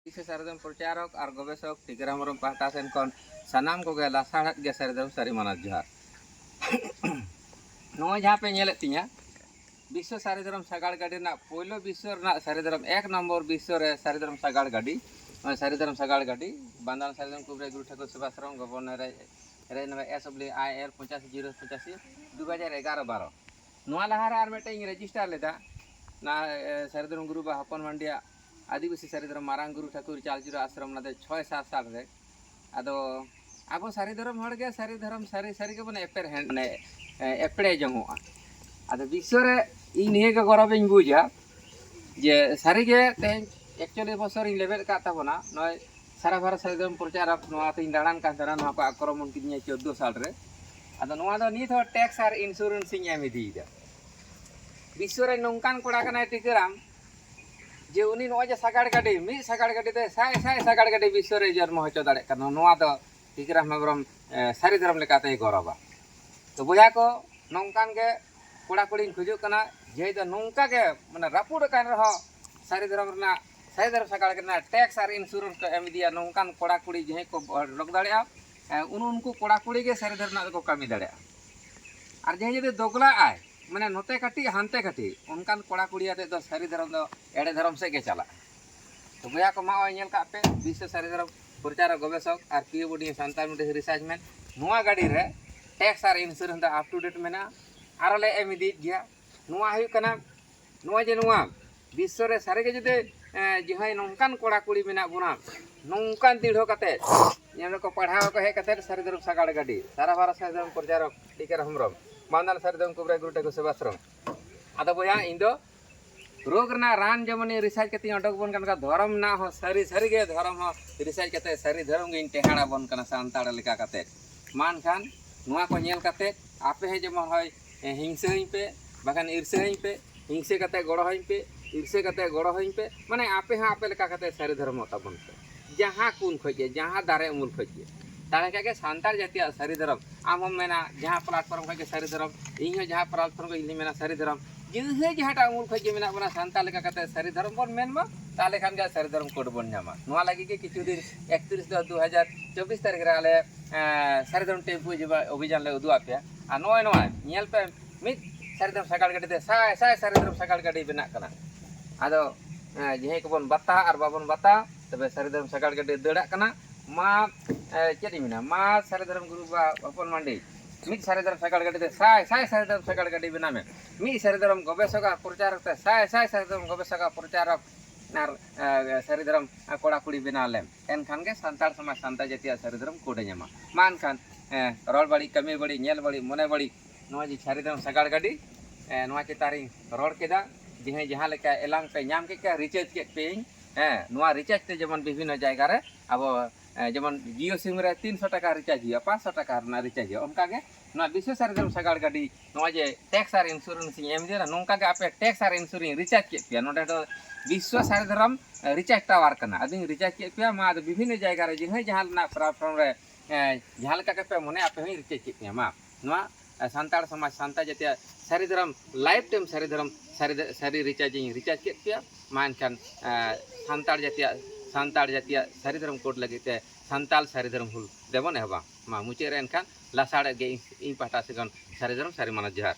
सारेदम प्रचारक और गवेषक टीकाराम हेम्ब्रम पाहटा सेन खन सानाम कोगे लासाड़त गे सारेदम सारी मानत जोहार नोय जहाँ पे नेले तिया विश्व सारेधरम सागाड़ गाड़ी ना पोलो विश्व ना सारेधरम एक नम्बर विश्व रे सारेधरम सागाड़ गाड़ी सारेधरम सागाड़ गाड़ी बांदान सारेधरम कुबरे गुरु ठाकुर सुभाषरम गवर्नर रे नवे एसब्ल्यू IL 85 2011-12 नोआ लहारे आर मेटे रेजिस्टार लेदा ना सारेधरम गुरु बा हपन मंडिया आदिवासी सारेधरम मारांग गुरु ठाकुर चालजुरा आश्रम ना 6-7 साल रे आदो आबो सारेधरम हड़गे सारेधरम सारी सारी के बने एपेर हैंड ने एपड़े जंगोआ आदो विश्व रे इ निहे के गौरव बुझा जे सारी के तेन एक्चुअली बसर इन लेवल का ताबना नय सारा भारत सारेधरम प्रचारक नोआ तिन दाड़ान का तारा नोआ को आक्रमण किनिया 14 साल रे आदो नोआ दो निथ टैक्स और इंश्योरेंस इन एम इदीदा विश्व रे नोंकान कोड़ा कना टीकाराम जे उनी नोआ जे सागाड़ गाड़ी मी सागाड़ गाड़ी ते साय साय सागाड़ गाड़ी विश्व रे जन्म होचो दाड़े कना नोआ दो टीकाराम हेम्ब्रम सारेधरम लेकाते गौरवा तो बुझा को नोंकान के कोड़ा कोड़ी खुजो कना जे द नोंका के माने रापुड़ कान रह सारेधरम ना सारेधरम सागाड़ के टैक्स और इंश्योरेंस को एम दिया नोंकान कोड़ा कोड़ी जे को लग दाड़ेया उनको कोड़ा कोड़ी के सारेधरम ना को कमी दाड़ेया और जे जे दोगला आय माने नोते काटी हानते काटी उनकान कोड़ा कोड़ी आते तो सारेधरम दो एड़े धर्म से के चला तो बुझा को मा नेल का पे विश्व सारेधरम प्रचारक गवेषक और पीओबडी सान्ताल मीडिया रिसर्चमेंट नोआ गाड़ी रे टैक्स और इंश्योरेंस दा अप टू डेट मेना आरो ले एम इदी गया नोआ हुई कना नोआ जे नोआ विश्व रे सारे के जदे जहां नोंकान कोड़ा कुड़ी मेना बुना नोंकान दिढ़ो कते नेम को पढ़ाव को हे कते सारेधरम सागाड़ गाड़ी सारा भारत सारेधरम प्रचारक टीकाराम हेम्ब्रम मानदान सारेधरम कुबरे गुरु ठाकुर सुभाषरम आदो बोया इंदो रोग ना रान जमन रिसर्च कते अडक बन कन धर्म ना हो सारी सारी के धर्म हो रिसर्च कते सारी धर्म गे टेहाड़ा बन कना सांताड़ लेका कते मान खान नोआ को नेल कते आपे हे जमन होय हिंसा हई पे बागान ईर्ष्या हई पे हिंसे कते गड़ो हई पे ईर्ष्या कते गड़ो हई पे माने आपे हा आपे लेका कते सारी धर्म ताबन पे जहां कुन खोजे जहां दारे उमुल खोजे ताले के सांताड़ जातीय सारी धर्म आम हम मेना जहां प्लेटफॉर्म खोजे सारी धर्म इहो जहां प्लेटफॉर्म को इली मेना सारी धर्म जिहे जहाटा उमुल खोजे मेना बना सांताड़ लेका कते सारी धर्म बन मेनमा ताले खान गा सारी धर्म कोड बन जामा नोआ लगी के किछु दिन 31/10/2024 तारीख रे आले सारी धर्म टेम्पो जेबा अभियान ले उदु आपया आ नोय नोय नेल पे मित सारी धर्म सागाड़ गाड़ी ते साय साय सारी धर्म सागाड़ गाड़ी बेना कना आदो जेहे को बन बता और बाबन बता तबे सारी धर्म सागाड़ गाड़ी दड़ा कना मा चेदी मिना मा सारी धर्म गुरु बा अपन मंडी मित सारी धर्म सागाड़ गाड़ी ते साय साय सारी धर्म सागाड़ गाड़ी बेना में मी सारी धर्म गवेषक प्रचारक ते साय साय सारी धर्म गवेषक प्रचारक नार सारी धर्म कोड़ा कुड़ी बेना लेम एनखान के सांताड़ समाज सांता जातीय सारी धर्म कोडे ᱧᱟᱢᱟ मान खान रोड बड़ी कमी बड़ी नेल बड़ी मने बड़ी नोआ जी सारी धर्म सागाड़ गाड़ी नोआ चेतारी रोड केदा जे जहां लेका एलांग पे नाम के रिचार्ज के पे नोआ रिचार्ज ते जेमन विभिन्न जायगा रे अब जेमन जियो सिम रे 300 टाका रिचार्ज हुआ 500 टाका ना रिचार्ज हुआ उनका के नोआ विश्व सारी धर्म सागाड़ गाड़ी नोआ जे टैक्स और इंश्योरेंस एम दे नोंका के आपे टैक्स और इंश्योरेंस रिचार्ज के पे नोडे तो विश्व सारी धर्म रिचार्ज टावर कना अदिन रिचार्ज के पे मा विभिन्न जायगा रे जे जहां ना प्लेटफॉर्म रे जहां लेका के पे मने आपे ही रिचार्ज के पे मा नोआ सांताड़ समाज सांता जातीय सारी धर्म लाइफ टाइम सारी धर्म सारी रिचार्ज के पे मान खान सांताड़ जातीय सारी धर्म कोड लगे ते सांताल सारी धर्म हुल देबन हेबा मा मुचे रे एनखान लासाड़ गे इन पाटा से गन सारी धर्म सारी मानत जोहार।